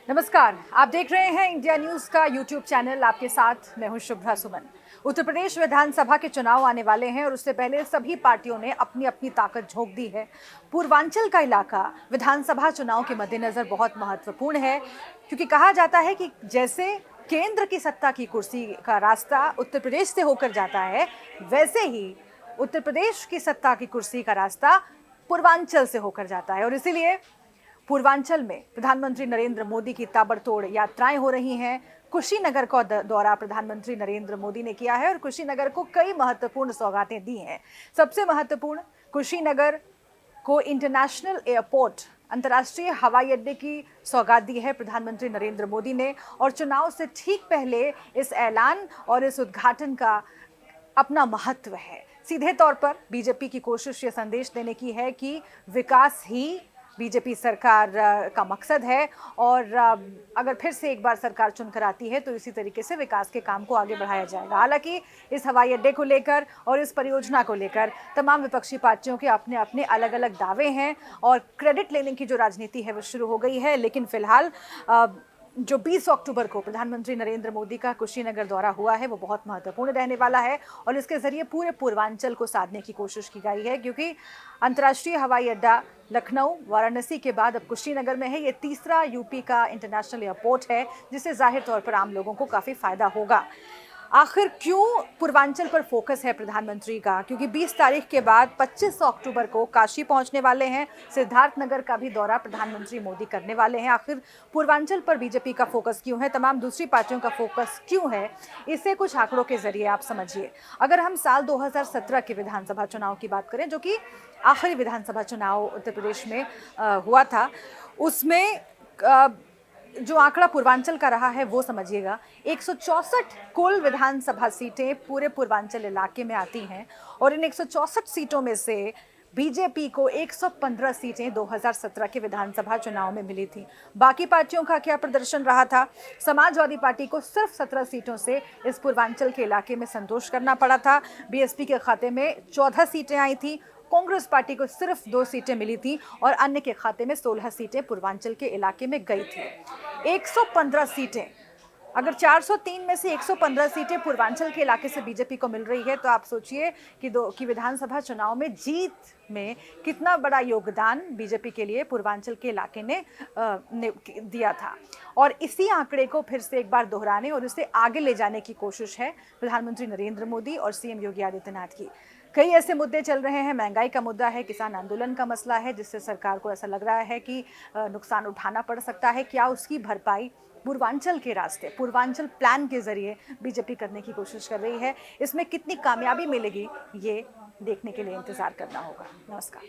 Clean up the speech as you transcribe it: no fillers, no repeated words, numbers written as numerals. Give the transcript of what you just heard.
नमस्कार, आप देख रहे हैं इंडिया न्यूज का यूट्यूब चैनल। आपके साथ मैं हूं शुभ्रा सुमन। उत्तर प्रदेश विधानसभा के चुनाव आने वाले हैं और उससे पहले सभी पार्टियों ने अपनी अपनी ताकत झोंक दी है। पूर्वांचल का इलाका विधानसभा चुनाव के मद्देनजर बहुत महत्वपूर्ण है, क्योंकि कहा जाता है कि जैसे केंद्र की सत्ता की कुर्सी का रास्ता उत्तर प्रदेश से होकर जाता है, वैसे ही उत्तर प्रदेश की सत्ता की कुर्सी का रास्ता पूर्वांचल से होकर जाता है। और इसीलिए पूर्वांचल में प्रधानमंत्री नरेंद्र मोदी की ताबड़तोड़ यात्राएं हो रही हैं। कुशीनगर का दौरा प्रधानमंत्री नरेंद्र मोदी ने किया है और कुशीनगर को कई महत्वपूर्ण सौगातें दी हैं। सबसे महत्वपूर्ण, कुशीनगर को इंटरनेशनल एयरपोर्ट, अंतर्राष्ट्रीय हवाई अड्डे की सौगात दी है प्रधानमंत्री नरेंद्र मोदी ने। और चुनाव से ठीक पहले इस ऐलान और इस उद्घाटन का अपना महत्व है। सीधे तौर पर बीजेपी की कोशिश ये संदेश देने की है कि विकास ही बीजेपी सरकार का मकसद है और अगर फिर से एक बार सरकार चुनकर आती है तो इसी तरीके से विकास के काम को आगे बढ़ाया जाएगा। हालांकि इस हवाई अड्डे को लेकर और इस परियोजना को लेकर तमाम विपक्षी पार्टियों के अपने अपने अलग अलग दावे हैं और क्रेडिट लेने की जो राजनीति है वो शुरू हो गई है। लेकिन फिलहाल जो 20 अक्टूबर को प्रधानमंत्री नरेंद्र मोदी का कुशीनगर दौरा हुआ है वो बहुत महत्वपूर्ण रहने वाला है और इसके जरिए पूरे पूर्वांचल को साधने की कोशिश की गई है, क्योंकि अंतर्राष्ट्रीय हवाई अड्डा लखनऊ वाराणसी के बाद अब कुशीनगर में है। ये तीसरा यूपी का इंटरनेशनल एयरपोर्ट है, जिससे जाहिर तौर पर आम लोगों को काफ़ी फायदा होगा। आखिर क्यों पूर्वांचल पर फोकस है प्रधानमंत्री का? क्योंकि 20 तारीख के बाद 25 अक्टूबर को काशी पहुंचने वाले हैं, सिद्धार्थनगर का भी दौरा प्रधानमंत्री मोदी करने वाले हैं। आखिर पूर्वांचल पर बीजेपी का फोकस क्यों है, तमाम दूसरी पार्टियों का फोकस क्यों है, इसे कुछ आंकड़ों के जरिए आप समझिए। अगर हम साल 2017 के विधानसभा चुनाव की बात करें, जो कि आखिरी विधानसभा चुनाव उत्तर प्रदेश में हुआ था, उसमें जो आंकड़ा पूर्वांचल का रहा है वो समझिएगा। 164 कुल विधानसभा सीटें पूरे पूर्वांचल इलाके में आती हैं और इन 164 सीटों में से बीजेपी को 115 सीटें 2017 के विधानसभा चुनाव में मिली थी। बाकी पार्टियों का क्या प्रदर्शन रहा था? समाजवादी पार्टी को सिर्फ 17 सीटों से इस पूर्वांचल के इलाके में संतोष करना पड़ा था। बीएसपी के खाते में 14 सीटें आई थी, कांग्रेस पार्टी को सिर्फ 2 सीटें मिली थी और अन्य के खाते में 16 सीटें पूर्वांचल के इलाके में गई थी। 115 सीटें, अगर 403 में से 115 सीटें पूर्वांचल के इलाके से बीजेपी को मिल रही है तो आप सोचिए कि विधानसभा चुनाव में जीत में कितना बड़ा योगदान बीजेपी के लिए पूर्वांचल के इलाके ने दिया था। और इसी आंकड़े को फिर से एक बार दोहराने और इसे आगे ले जाने की कोशिश है प्रधानमंत्री नरेंद्र मोदी और सीएम योगी आदित्यनाथ की। कई ऐसे मुद्दे चल रहे हैं, महंगाई का मुद्दा है, किसान आंदोलन का मसला है, जिससे सरकार को ऐसा लग रहा है कि नुकसान उठाना पड़ सकता है। क्या उसकी भरपाई पूर्वांचल के रास्ते, पूर्वांचल प्लान के जरिए बीजेपी करने की कोशिश कर रही है? इसमें कितनी कामयाबी मिलेगी, ये देखने के लिए इंतजार करना होगा। नमस्कार।